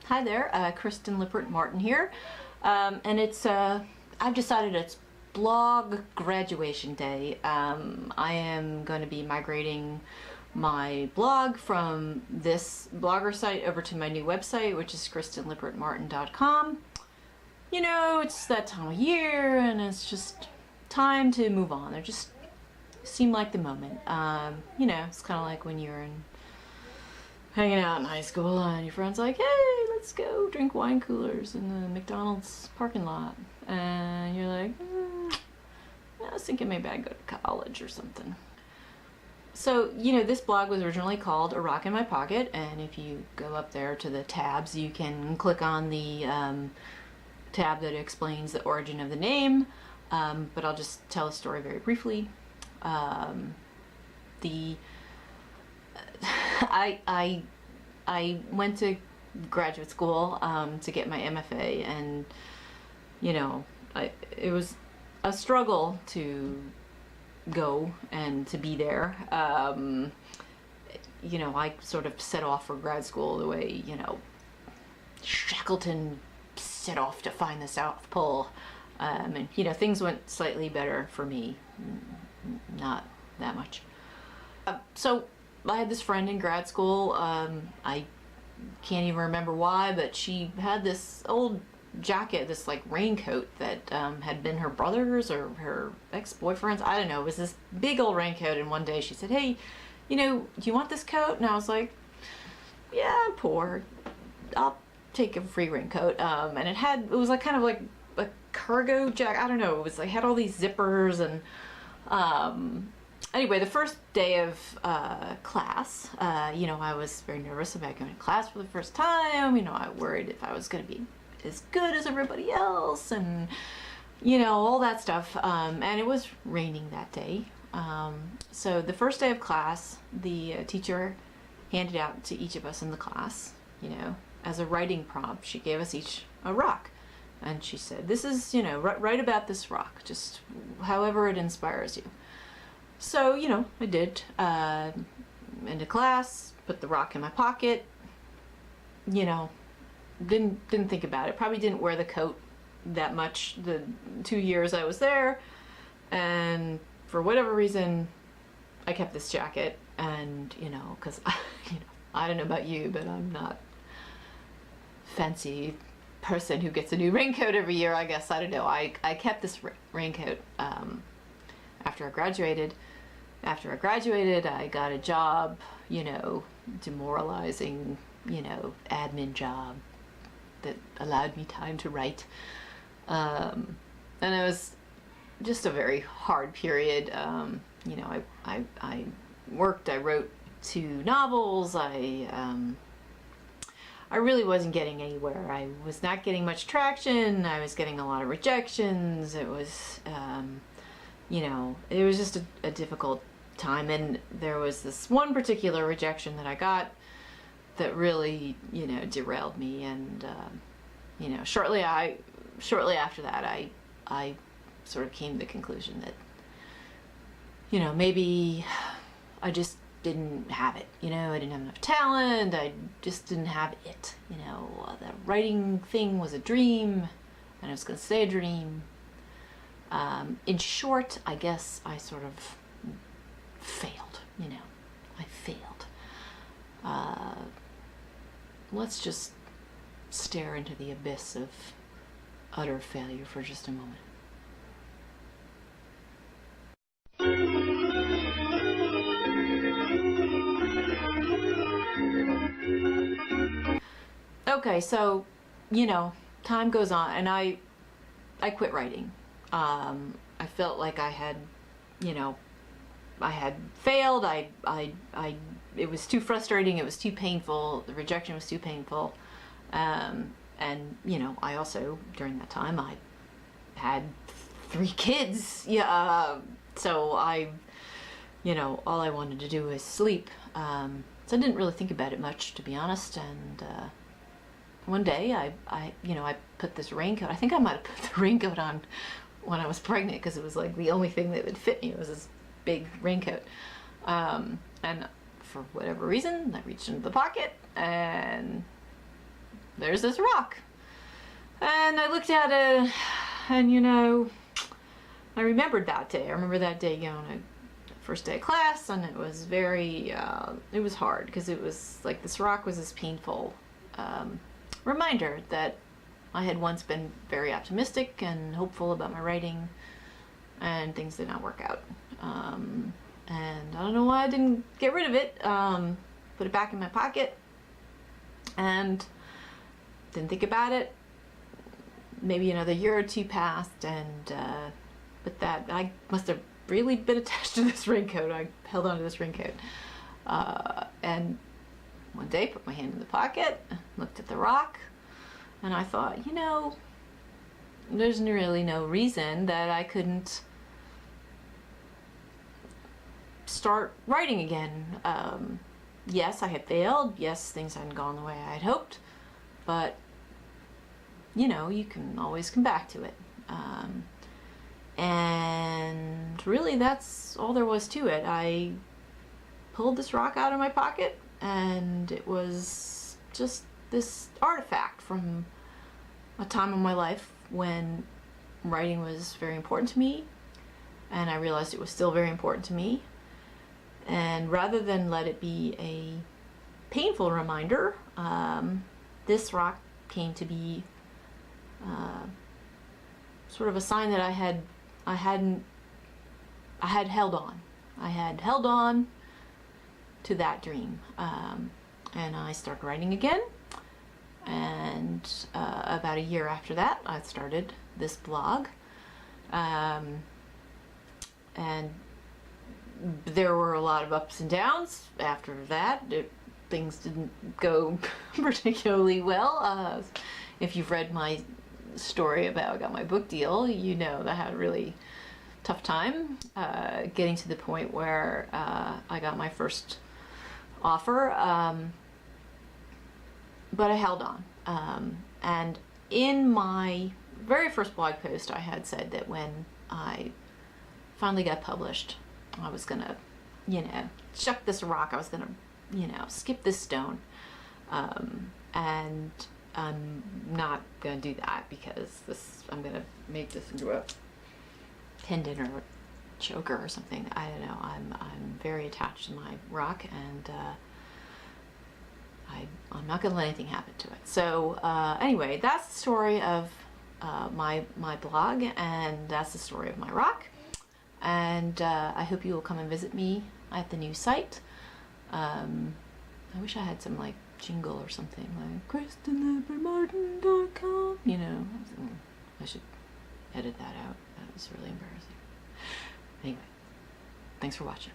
Hi there, Kristen Lippert-Martin here, and I've decided it's blog graduation day. I am going to be migrating my blog from this blogger site over to my new website, which is kristenlippertmartin.com. You know, it's that time of year and it's just time to move on. It just seemed like the moment. You know, it's kind of like when you're hanging out in high school and your friend's like, hey, let's go drink wine coolers in the McDonald's parking lot. And you're like, I was thinking maybe I'd go to college or something. So, you know, this blog was originally called A Rock in My Pocket, and if you go up there to the tabs, you can click on the tab that explains the origin of the name, but I'll just tell a story very briefly. I went to graduate school to get my MFA, and you know, it was a struggle to go and to be there. You know, I sort of set off for grad school the way, you know, Shackleton set off to find the South Pole, and you know, things went slightly better for me, not that much. So I had this friend in grad school. I can't even remember why, but she had this old jacket, this like raincoat that had been her brother's or her ex-boyfriend's. I don't know. It was this big old raincoat, and one day she said, hey, you know, do you want this coat? And I was like, yeah, I'm poor. I'll take a free raincoat. And it was like kind of like a cargo jacket. I don't know. It was like had all these zippers and anyway, the first day of class, you know, I was very nervous about going to class for the first time. You know, I worried if I was going to be as good as everybody else and, you know, all that stuff. And it was raining that day. So the first day of class, the teacher handed out to each of us in the class, you know, as a writing prompt, she gave us each a rock. And she said, this is, you know, write about this rock, just however it inspires you. So, you know, I did, into class, put the rock in my pocket, you know, didn't think about it. Probably didn't wear the coat that much the 2 years I was there. And for whatever reason, I kept this jacket, and, you know, cause you know, I don't know about you, but I'm not fancy person who gets a new raincoat every year, I guess. I don't know. I kept this raincoat, after I graduated. After I graduated, I got a job, you know, demoralizing, you know, admin job that allowed me time to write. And it was just a very hard period. You know, I worked, I wrote 2 novels. I really wasn't getting anywhere. I was not getting much traction. I was getting a lot of rejections. It was, you know, it was just a difficult time, and there was this one particular rejection that I got that really, you know, derailed me. And you know, shortly after that, I sort of came to the conclusion that, you know, maybe I just didn't have it. You know, I didn't have enough talent. I just didn't have it. You know, the writing thing was a dream, and it was going to stay a dream. In short, I guess I sort of failed, you know, I failed. Let's just stare into the abyss of utter failure for just a moment. Okay, so, you know, time goes on, and I quit writing. I felt like I had, you know, I had failed. It was too frustrating. It was too painful. The rejection was too painful. And, you know, I also, during that time, I had 3 kids. Yeah. So you know, all I wanted to do was sleep. So I didn't really think about it much, to be honest. And, one day I put this raincoat. I think I might have put the raincoat on when I was pregnant, because it was like the only thing that would fit me. It was this big raincoat. And for whatever reason, I reached into the pocket and there's this rock. And I looked at it, and you know, I remembered that day. I remember that day going to first day of class, and it was very, it was hard, because it was like this rock was this painful reminder that I had once been very optimistic and hopeful about my writing, and things did not work out. And I don't know why I didn't get rid of it, put it back in my pocket, and didn't think about it. Maybe another year or two passed, and but that I must have really been attached to this raincoat. I held on to this raincoat, and one day put my hand in the pocket, looked at the rock, and I thought, you know, there's really no reason that I couldn't start writing again. Yes, I had failed. Yes, things hadn't gone the way I had hoped, but you know, you can always come back to it. And really, that's all there was to it. I pulled this rock out of my pocket, and it was just this artifact from a time in my life when writing was very important to me, and I realized it was still very important to me. And rather than let it be a painful reminder, this rock came to be sort of a sign that I had held on. I had held on to that dream, and I started writing again. And about a year after that, I started this blog, and there were a lot of ups and downs after that. Things didn't go particularly well. If you've read my story about I got my book deal, you know that I had a really tough time getting to the point where I got my first offer, but I held on. And in my very first blog post, I had said that when I finally got published, I was gonna, you know, chuck this rock. I was gonna, you know, skip this stone, and I'm not gonna do that, because I'm gonna make this into a pendant or a choker or something. I don't know. I'm very attached to my rock, and I'm not gonna let anything happen to it. So anyway, that's the story of my blog, and that's the story of my rock. And I hope you will come and visit me at the new site. I wish I had some like jingle or something like KristenLippert-Martin.com. You know, I should edit that out. That was really embarrassing. Anyway, thanks for watching.